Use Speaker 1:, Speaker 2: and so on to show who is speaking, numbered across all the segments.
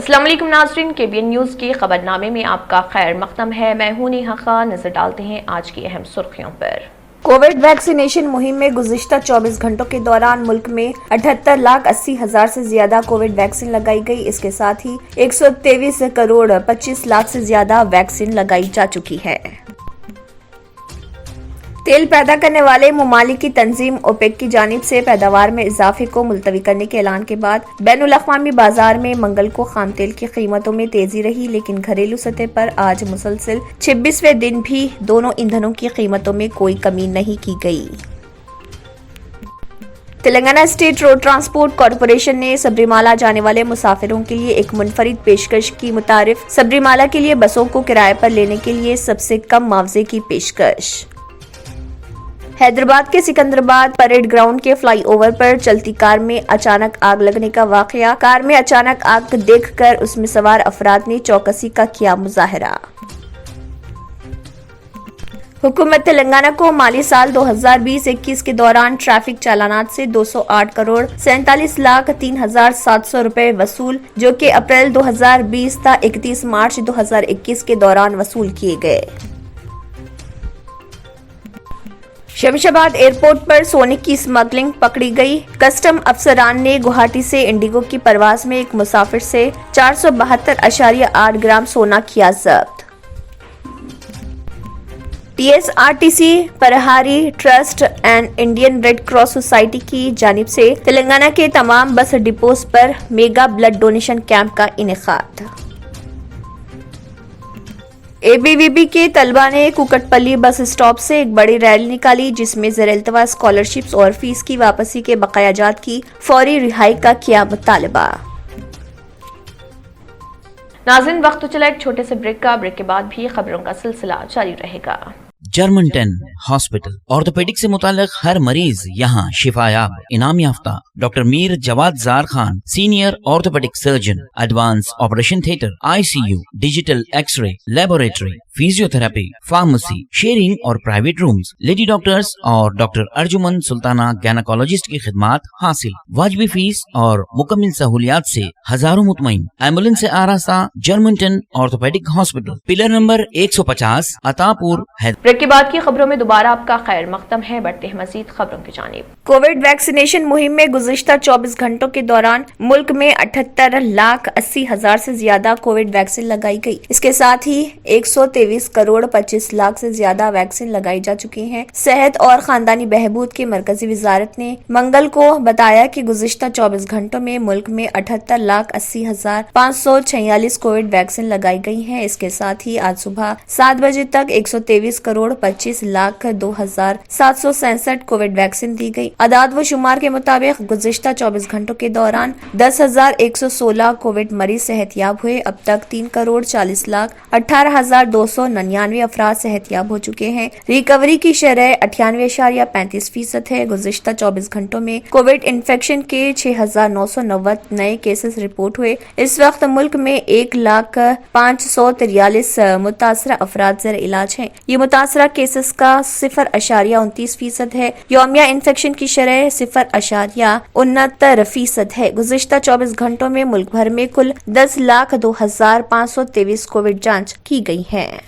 Speaker 1: अस्सलाम वालेकुम नाज़रीन, KBN न्यूज़ के खबरनामे में आपका खैर मक़दम है। मैं हूं नेहा खान। नजर डालते हैं आज की अहम सुर्खियों पर।
Speaker 2: कोविड वैक्सीनेशन मुहिम में गुज़िश्ता 24 घंटों के दौरान मुल्क में 78,80,000 से ज्यादा कोविड वैक्सीन लगाई गई। इसके साथ ही 123 करोड़ 25 लाख से ज्यादा वैक्सीन लगाई जा चुकी है। तेल पैदा करने वाले ममालिक की तंजीम ओपेक की जानिब से पैदावार में इजाफे को मुलतवी करने के ऐलान के बाद बैनुल अक़वामी बाजार में मंगल को खाम तेल की कीमतों में तेजी रही, लेकिन घरेलू सतह पर आज मुसलसल 26वें दिन भी दोनों ईंधनों की कीमतों में कोई कमी नहीं की गई। Telangana state road transport corporation ने सबरीमाला जाने वाले मुसाफिरों के लिए एक मुनफरिद पेशकश की मुतारिफ। सबरीमाला के लिए बसों को किराए पर लेने के लिए सबसे कम मुआवजे की पेशकश। हैदराबाद के सिकंदराबाद परेड ग्राउंड के फ्लाईओवर पर चलती कार में अचानक आग लगने का वाकया। कार में अचानक आग देखकर उसमें सवार अफराद ने चौकसी का किया मुजाहरा। हुकूमत तेलंगाना को माली साल 2020-21 के दौरान ट्रैफिक चालानात से 208 करोड़ 47,03,700 रुपए वसूल, जो कि अप्रैल 2020 था 31 मार्च 2021 के दौरान वसूल किए गए। शमशाबाद एयरपोर्ट पर सोने की स्मगलिंग पकड़ी गई। कस्टम अफसरान ने गुवाहाटी से इंडिगो की परवाज में एक मुसाफिर से 472.8 ग्राम सोना किया जब्त। TSRTC Parhari trust and Indian Red Cross Society की जानिब से तेलंगाना के तमाम बस डिपोज पर मेगा ब्लड डोनेशन कैंप का इनेकाद। ABVP के तलबा ने कुकटपल्ली बस स्टॉप से एक बड़ी रैली निकाली, जिसमें ज़ेर-ए-इल्तवा स्कॉलरशिप्स और फीस की वापसी के बकायाजात की फौरी रिहाई का किया मुतालबा।
Speaker 1: नाज़रीन, वक्त तो चला एक छोटे से ब्रेक का। ब्रेक के बाद भी खबरों का सिलसिला जारी रहेगा।
Speaker 3: जर्मन-10 हॉस्पिटल ऑर्थोपेडिक से मुताल्लिक हर मरीज यहाँ शिफायाब। इनाम याफ्ता doctor Mir Jawad Zar Khan, senior orthopaedic surgeon, advance operation theatre, ICU, digital X-ray, laboratory, physiotherapy, pharmacy, sharing और प्राइवेट रूम्स, लेडी डॉक्टर्स और डॉक्टर अर्जुमन सुल्ताना गैनाकोलॉजिस्ट की खिदमात हासिल। वाजबी फीस और मुकम्मल सहूलियात से हजारों मुतमईन। एम्बुलेंस से आरास्ता जर्मन-10 orthopaedic hospital, pillar number 150, Attapur, Hyderabad.
Speaker 1: Break के बाद की खबरों में दोबारा आपका खैर मक़दम है। बढ़ते हैं मजीद खबरों की जानिब।
Speaker 2: कोविड वैक्सीनेशन मुहिम में गुज़िश्ता 24 घंटों के दौरान मुल्क में 78,80,000 से ज्यादा कोविड वैक्सीन लगाई गई। इसके साथ ही 123 करोड़ 25 लाख से ज्यादा वैक्सीन लगाई जा चुकी हैं। सेहत और खानदानी बहबूद की मरकजी वजारत ने मंगल को बताया कि गुज़िश्ता 24 घंटों में मुल्क में 78,80,546 कोविड वैक्सीन लगाई गई हैं। इसके साथ ही आज सुबह 7 बजे तक 123 करोड़ 25 लाख 2,767 कोविड वैक्सीन दी गई। अदाद व शुमार के मुताबिक गुज़िश्ता 24 घंटों के दौरान 10,116 कोविड मरीज सेहतयाब हुए। अब तक 3 करोड़ 40 लाख 18,299 अफराद सेहतयाब हो चुके हैं। रिकवरी की शरह 98.35% है। गुज़िश्ता 24 घंटों में कोविड इन्फेक्शन के 6,990 नए केसेस रिपोर्ट हुए। इस वक्त मुल्क में 1,05,43 मुतासरा अफराद ज़ेर इलाज हैं। ये मुतासरा केसेस का 0.29% है। यौमिया इन्फेक्शन की शरह 0.69% है। गुज़िश्ता 24 घंटों में मुल्क भर में कुल 10,02,523 कोविड जांच की गई है।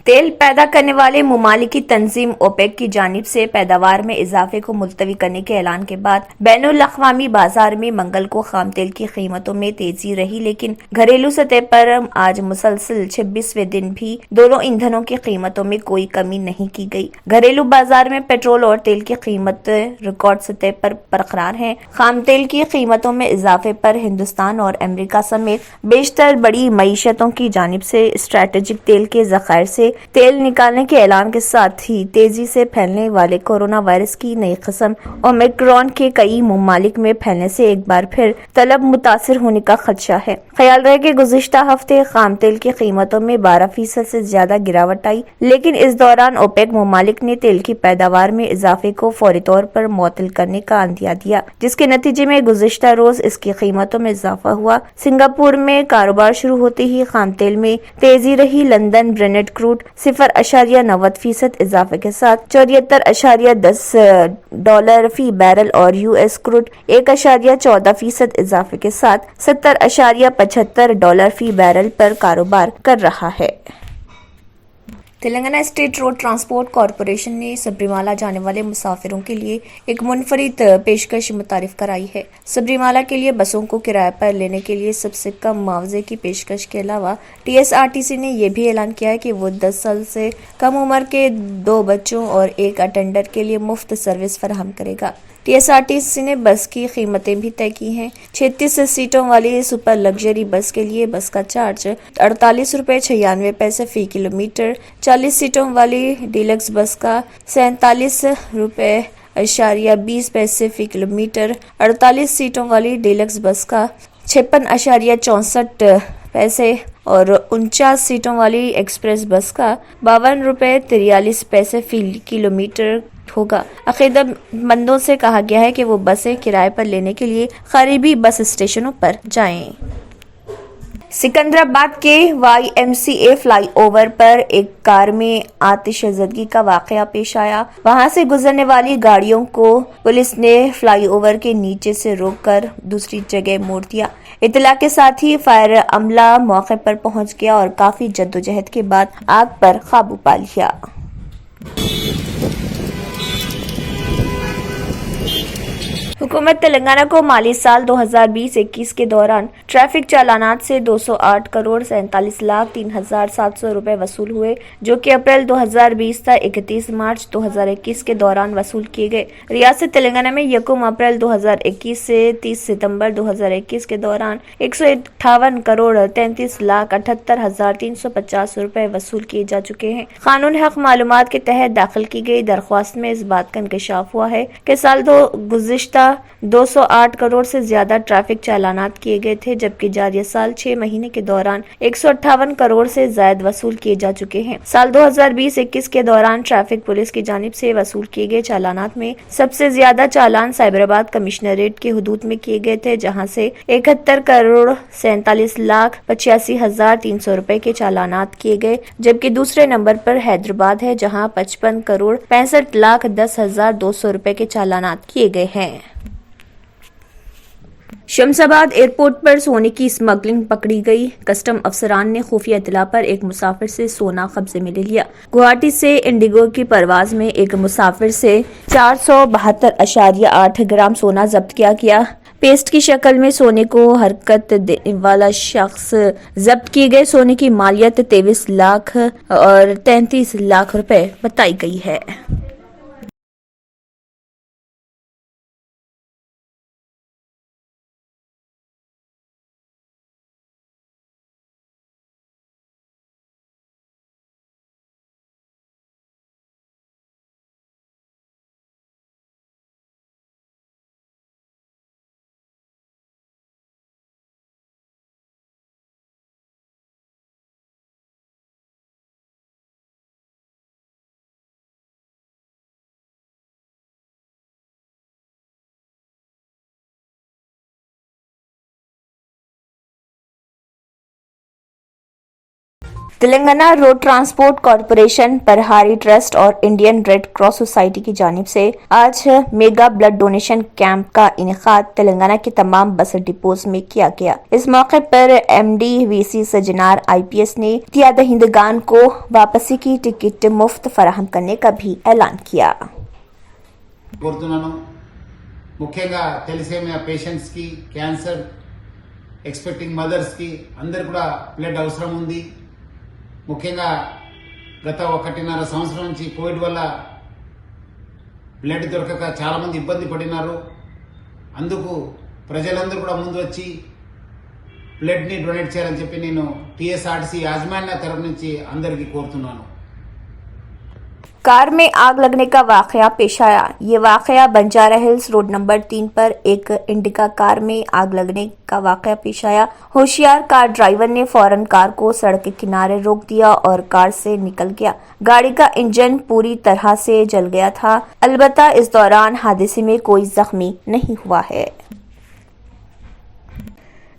Speaker 2: तेल पैदा करने वाले ममालिक की तंजीम ओपेक की जानिब से पैदावार में इजाफे को मुलतवी करने के ऐलान के बाद बैनुल अक़वामी बाजार में मंगल को खाम तेल की कीमतों में तेजी रही, लेकिन घरेलू सतह पर आज मुसलसल 26वें दिन भी दोनों ईंधनों की कीमतों में कोई कमी नहीं की गई। घरेलू बाजार में पेट्रोल और तेल की कीमत रिकॉर्ड सतह पर बरकरार है। खाम तेल की कीमतों में इजाफे पर हिंदुस्तान और अमेरिका समेत बेशतर बड़ी मईशतों की जानिब से स्ट्रेटेजिक तेल के ज़खायर से तेल निकालने के ऐलान के साथ ही तेजी से फैलने वाले कोरोना वायरस की नई किस्म ओमिक्रॉन के कई ममालिक में फैलने से एक बार फिर तलब मुतासिर होने का खदशा है। ख्याल रहे कि गुज़िश्ता हफ्ते खाम तेल की कीमतों में 12% से ज्यादा गिरावट आई, लेकिन इस दौरान ओपेक ममालिक ने तेल की पैदावार में इजाफे को फौरी तौर पर मुअत्तल करने का अंदिया दिया, जिसके नतीजे में गुज़िश्ता रोज इसकी कीमतों में इजाफा हुआ। सिंगापुर में कारोबार शुरू होते ही खाम तेल में तेजी रही। लंदन ब्रेनेट क्रूड 0.90% इजाफे के साथ $74.10 फी बैरल और US क्रूड 1.14% इजाफे के साथ $70.75 फी बैरल पर कारोबार कर रहा है। Telangana state road transport corporation ने सबरीमाला जाने वाले मुसाफिरों के लिए एक मुनफरिद पेशकश मुतारिफ कराई है। सबरीमाला के लिए बसों को किराए पर लेने के लिए सबसे कम मुआवजे की पेशकश के अलावा TSRTC ने यह भी ऐलान किया है कि वो 10 साल से कम उम्र के 2 बच्चों और 1 अटेंडर के लिए मुफ्त सर्विस फराहम करेगा। TSRTC ने बस की कीमतें भी तय की हैं। 36 सीटों वाली सुपर लग्जरी बस के लिए बस का चार्ज 48 रुपये 96 पैसे फी किलोमीटर, 40 सीटों वाली डीलक्स बस का 47 रुपये 20 पैसे फी किलोमीटर, 48 सीटों वाली डीलक्स बस का 56.64 पैसे और 49 सीटों वाली एक्सप्रेस बस का 52 रुपये 43 पैसे फी किलोमीटर होगा। अकीदतमंदों से कहा गया है कि वो बसें किराए पर लेने के लिए करीबी बस स्टेशनों पर जाएं। सिकंदराबाद के YMCA फ्लाईओवर पर एक कार में आतिशज़दगी का वाकया पेश आया। वहां से गुजरने वाली गाड़ियों को पुलिस ने फ्लाईओवर के नीचे से रोककर दूसरी जगह मोड़ दिया। इत्तला के साथ ही फायर अमला मौके पर पहुंच गया और काफी जद्दोजहद के बाद आग पर काबू पा लिया। हुकूमत तेलंगाना को माली साल 2020-21 के दौरान ट्रैफिक चालानात से 208 करोड़ 47,03,700 रुपए वसूल हुए, जो कि अप्रैल 2020 तक 31 मार्च 2021 के दौरान वसूल किए गए। रियासत तेलंगाना में यकम अप्रैल 2021 से 30 सितंबर 2021 के दौरान 158 करोड़ 33,78,350 रुपए वसूल किए जा चुके हैं। कानून हक मालूमात के तहत दाखिल की गई दरख्वास्त में इस बात का इंकशाफ हुआ है कि साल गुज़िश्ता 208 करोड़ से ज्यादा ट्रैफिक चालानात किए गए थे, जबकि जारी साल 6 महीने के दौरान 158 करोड़ से ज्यादा वसूल किए जा चुके हैं। साल 2020-21 के दौरान ट्रैफिक पुलिस की जानिब से वसूल किए गए चालानात में सबसे ज्यादा चालान साइबराबाद कमिश्नरेट के हुदूद में किए गए थे, जहां से 71 करोड़ 47,85,300 रुपए के चालानात किए गए, जबकि दूसरे नंबर पर हैदराबाद है, जहां 55 करोड़ 65,10,200 रुपए के चालानात किए गए हैं। शमशाबाद एयरपोर्ट पर सोने की स्मगलिंग पकड़ी गई। कस्टम अफसरान ने खुफिया इत्तला पर एक मुसाफिर से सोना कब्जे में ले लिया। गुवाहाटी से इंडिगो की परवाज में एक मुसाफिर से 472.8 ग्राम सोना जब्त किया गया। पेस्ट की शक्ल में सोने को हरकत देने वाला शख्स जब्त किए गए सोने की मालियत 23 लाख और 33 लाख रुपए बताई गई है। Telangana road transport corporation, Parhari trust और इंडियन रेड क्रॉस सोसाइटी की जानिब से आज मेगा ब्लड डोनेशन कैंप का इनेकाद तेलंगाना के तमाम बस डिपोज में किया गया। इस मौके पर MD VC सजनार IPS ने इत्तियादहिंदगान को वापसी की टिकट मुफ्त फराहम करने का भी ऐलान किया।
Speaker 4: ముఖ్యంగా తెలిసేమియా పేషెంట్స్ కి, క్యాన్సర్ ఎక్స్పెక్టింగ్ మదర్స్ కి అందరు కూడా బ్లడ్ అవసరం ఉంది. ముఖ్యంగా గత 1.5 సంవత్సరం నుంచి కోవిడ్ వల్ల బ్లడ్ దొరకక చాలా మంది ఇబ్బంది పడినారు. అందుకు ప్రజలందరూ కూడా ముందు వచ్చి బ్లడ్ ని డొనేట్ చేయాలని చెప్పి నేను TSRTC యాజమాన్య తరఫు నుంచి అందరికీ కోరుతున్నాను.
Speaker 2: कार में आग लगने का वाकया पेश आया। ये वाकया बंजारा हिल्स रोड नंबर 3 पर एक इंडिका कार में आग लगने का वाकया पेश आया। होशियार कार ड्राइवर ने फौरन कार को सड़क के किनारे रोक दिया और कार से निकल गया। गाड़ी का इंजन पूरी तरह से जल गया था। अलबत्ता इस दौरान हादसे में कोई जख्मी नहीं हुआ है।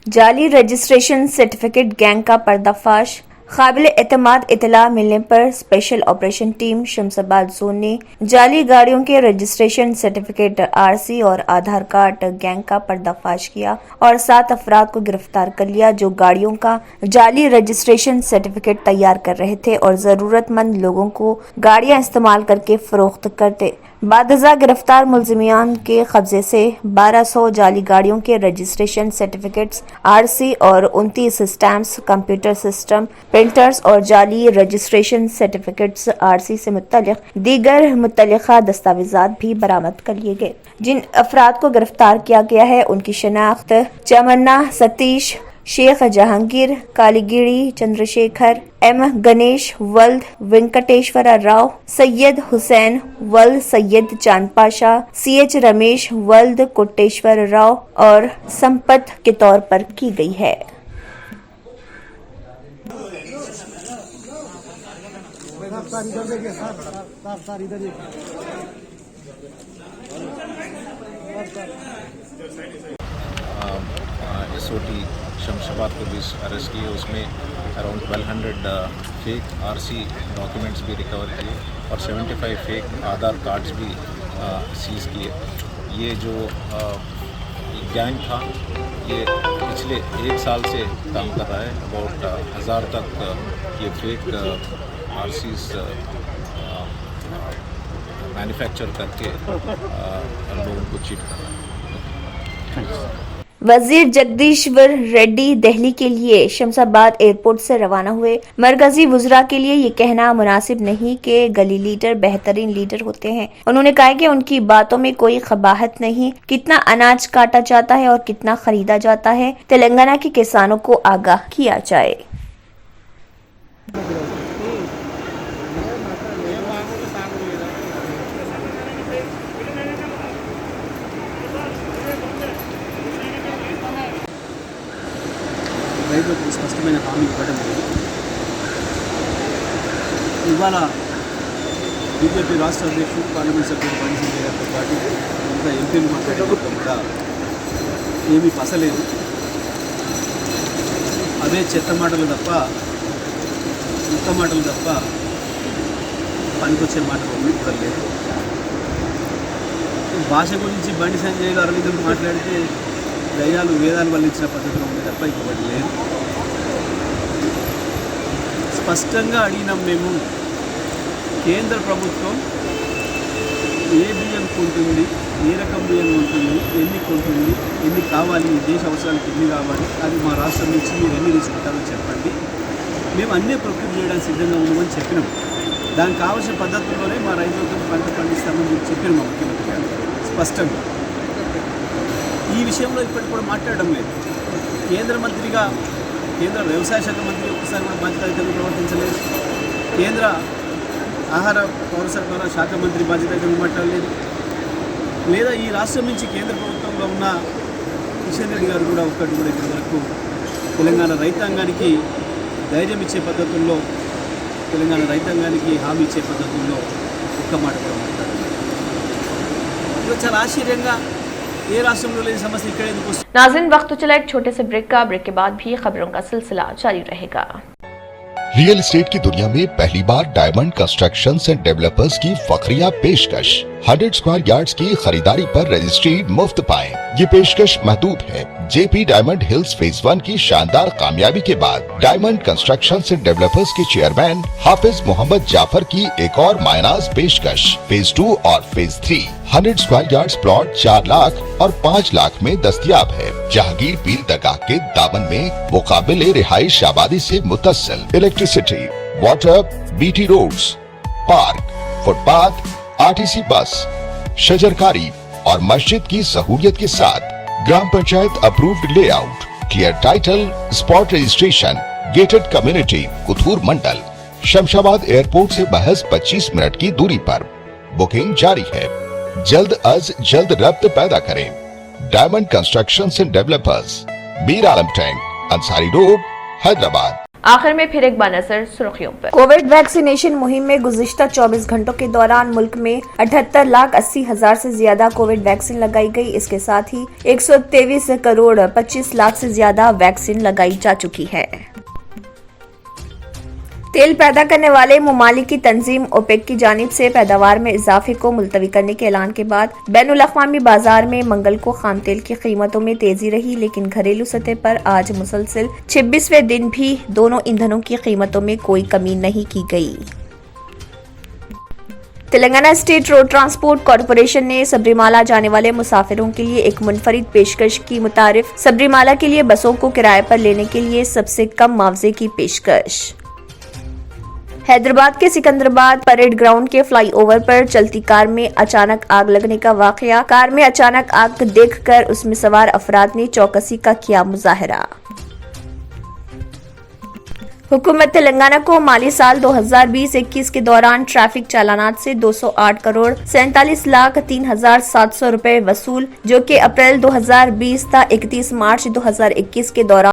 Speaker 2: जाली रजिस्ट्रेशन सर्टिफिकेट गैंग का पर्दाफाश। काबिल एतमाद इतला मिलने पर special operation team Shamshabad zone ने जाली गाड़ियों के रजिस्ट्रेशन सर्टिफिकेट आरसी और आधार कार्ड गैंग का पर्दाफाश किया और 7 अफराद को गिरफ्तार कर लिया जो गाड़ियों का जाली रजिस्ट्रेशन सर्टिफिकेट तैयार कर रहे थे और जरूरतमंद लोगों को गाड़ियां इस्तेमाल करके फरोख्त करते। बादजा गिरफ्तार मुलजिमान के कब्जे से 1200 जाली गाड़ियों के रजिस्ट्रेशन सर्टिफिकेट्स आरसी और 29 स्टैम्प्स, कंप्यूटर सिस्टम, प्रिंटर्स और जाली रजिस्ट्रेशन सर्टिफिकेट्स आरसी से मुत्तलिक दीगर मुत्तलिका दस्तावेजात भी बरामद कर लिए गए। जिन अफराद को गिरफ्तार किया गया है उनकी शनाख्त चमन्ना सतीश, शेख जहांगीर, कालीगिरी चंद्रशेखर, एम गणेश वल्द वेंकटेश्वर राव, सैयद हुसैन वल्द सैयद चांद पाशा, CH रमेश वल्द कोटेश्वर राव और संपत के तौर पर की गई है।
Speaker 5: SOT शमशाबाद को भी अरेस्ट किए, उसमें अराउंड 1200 फेक RC डॉक्यूमेंट्स भी रिकवर किए और 75 फेक आधार कार्ड्स भी सीज किए। ये जो गैंग था ये पिछले 1 साल से काम कर रहा है। अबाउट 1000 तक ये फेक RCs मैन्युफैक्चर करके लोगों को चीट कर रहा है।
Speaker 2: वजीर जगदीश्वर रेड्डी दिल्ली के लिए शमशाबाद एयरपोर्ट से रवाना हुए। मरकजी वुज़रा के लिए ये कहना मुनासिब नहीं कि गली लीडर बेहतरीन लीडर होते हैं। उन्होंने कहा कि उनकी बातों में कोई खबाहत नहीं। कितना अनाज काटा जाता है और कितना खरीदा जाता है, तेलंगाना के किसानों को आगाह किया जाए।
Speaker 6: రైతులకు స్పష్టమైన హామీ ఇవ్వడం లేదు. ఇవాళ బీజేపీ రాష్ట్ర అధ్యక్షుడు పార్లమెంట్ సభ్యుడు బండి సంజయ్ గారితో పాటు ఇంకా ఎంపీలు మాట్లాడేటప్పుడు కూడా ఏమీ పసలేదు. అవే చెత్త మాటలు తప్ప ఉత్త మాటలు తప్ప పనికొచ్చే మాటలు కూడా లేదు. భాష గురించి బండి సంజయ్ గారు అరవింద్ మాట్లాడితే దయ్యాలు వేదాలు వల్లించిన పద్ధతిలో ఉంది తప్ప ఇంకొకటి లేదు. స్పష్టంగా అడిగినాం మేము, కేంద్ర ప్రభుత్వం ఏ బియ్యం కొంటుంది, ఏ రకం బియ్యం కొంటుంది, ఎన్ని కొంటుంది, ఎన్ని కావాలి, ఈ దేశ అవసరాలకు ఎన్ని కావాలి, అది మా రాష్ట్రం నుంచి మీరు ఎన్ని తీసుకుంటారో చెప్పండి, మేము అన్నీ ప్రొక్యూర్ చేయడానికి సిద్ధంగా ఉన్నామని చెప్పినాం. దానికి కావాల్సిన పద్ధతుల్లోనే మా రైతులతో పంట పండిస్తామని చెప్పినాం మా ముఖ్యమంత్రి గారు స్పష్టంగా. ఈ విషయంలో ఇప్పటికి కూడా మాట్లాడడం లేదు. కేంద్ర మంత్రిగా కేంద్ర వ్యవసాయ శాఖ మంత్రి ఒకసారి కూడా బాధ్యతాయుతంగా ప్రవర్తించలేదు. కేంద్ర ఆహార పౌర సరఫరా శాఖ మంత్రి బాధ్యతాయుతంగా మాట్లాడలేదు. లేదా ఈ రాష్ట్రం నుంచి కేంద్ర ప్రభుత్వంలో ఉన్న కిషన్ రెడ్డి గారు కూడా ఒక్కటి కూడా ఇప్పటి వరకు తెలంగాణ రైతాంగానికి ధైర్యం ఇచ్చే పద్ధతుల్లో, తెలంగాణ రైతాంగానికి హామీ ఇచ్చే పద్ధతుల్లో ఒక్క మాట కూడా మాట్లాడలేదు. ఇది చాలా ఆశ్చర్యంగా ये राष्ट्र लेनी समस्या इकड़े।
Speaker 1: नाज़रीन, वक्त तो चला एक छोटे से ब्रेक का। ब्रेक के बाद भी खबरों का सिलसिला जारी रहेगा।
Speaker 7: रियल एस्टेट की दुनिया में पहली बार डायमंड कंस्ट्रक्शंस एंड डेवलपर्स की फखरिया पेशकश। 100 स्क्वायर यार्ड्स की खरीदारी पर रजिस्ट्री मुफ्त पाएं। ये पेशकश महदूद है। जेपी डायमंड हिल्स फेज 1 की शानदार कामयाबी के बाद डायमंड कंस्ट्रक्शंस एंड डेवलपर्स के चेयरमैन हाफिज मोहम्मद जाफर की एक और मायनाज पेशकश। फेज 2 और phase 3 100 square yards plot 4 lakh और 5 लाख में दस्तयाब है। जहांगीर पीर दरगाह के दामन में मुकाबिले रिहाइश आबादी से मुतस्सिल electricity, water, BT roads, park, footpath, RTC bus, शजरकारी और मस्जिद की सहूलियत के साथ ग्राम panchayat approved layout, clear title, spot registration, gated community, Kothur mandal, Shamshabad airport से महज 25 मिनट की दूरी पर। बुकिंग जारी है। जल्द अज जल्द रब्त पैदा करें। Diamond constructions and developers, Mir Alam tank, Ansari road, Hyderabad.
Speaker 1: आखिर में फिर एक बार नजर सुर्खियों पर।
Speaker 2: कोविड वैक्सीनेशन मुहिम में गुज़िश्ता 24 घंटों के दौरान मुल्क में 78,80,000 से ज्यादा कोविड वैक्सीन लगाई गई। इसके साथ ही 123 करोड़ 25 लाख से ज्यादा वैक्सीन लगाई जा चुकी है। तेल पैदा करने वाले ममालिक की तंजीम ओपेक की जानिब से पैदावार में इजाफे को मुलतवी करने के ऐलान के बाद बैनुल अक़वामी बाजार में मंगल को खाम तेल की कीमतों में तेजी रही, लेकिन घरेलू सतह पर आज मुसलसल 26वें दिन भी दोनों ईंधनों की कीमतों में कोई कमी नहीं की गई। Telangana state road transport corporation ने सबरीमाला जाने वाले मुसाफिरों के लिए एक मुनफरिद पेशकश की मुतारिफ सबरीमाला के लिए बसों को किराए पर लेने के लिए सबसे कम मुआवजे की पेशकश। हैदराबाद के सिकंदराबाद परेड ग्राउंड के फ्लाईओवर पर चलती कार में अचानक आग लगने का वाकया। कार में अचानक आग देखकर उसमें सवार अफराद ने चौकसी का किया मुजाहरा। हुकूमत तेलंगाना को माली साल 2020-21 के दौरान ट्रैफिक चालानात से 208 करोड़ 47,03,700 रुपए वसूल, जो कि अप्रैल 2020 था 31 मार्च 2021 के दौरान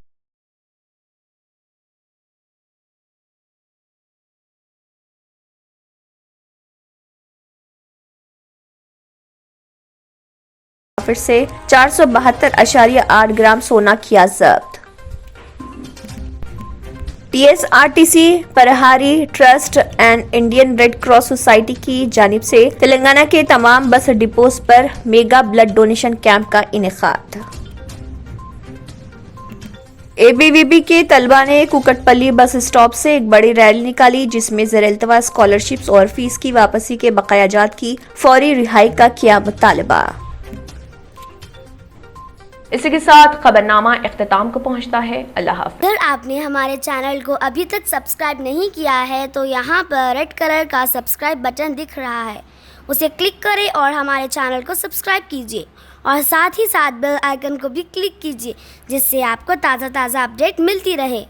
Speaker 2: फिर से 472.8 ग्राम सोना किया जब्त। TSRTC Parhari trust and Indian Red Cross Society की जानिब से तेलंगाना के तमाम बस डिपोज पर मेगा ब्लड डोनेशन कैंप का इनेकाद। ABVP के तलबा ने कुकटपल्ली बस स्टॉप से एक बड़ी रैली निकाली, जिसमें ज़ेर-ए-इल्तवा स्कॉलरशिप्स और फीस की वापसी के बकायाजात की फौरी रिहाई का किया मुतालबा।
Speaker 1: इसी के साथ खबरनामा इख्तिताम को पहुंचता है। अल्लाह हाफ़िज़।
Speaker 8: अगर आपने हमारे चैनल को अभी तक सब्सक्राइब नहीं किया है तो यहाँ पर रेड कलर का सब्सक्राइब बटन दिख रहा है, उसे क्लिक करें और हमारे चैनल को सब्सक्राइब कीजिए और साथ ही साथ बेल आइकन को भी क्लिक कीजिए, जिससे आपको ताज़ा अपडेट मिलती रहे।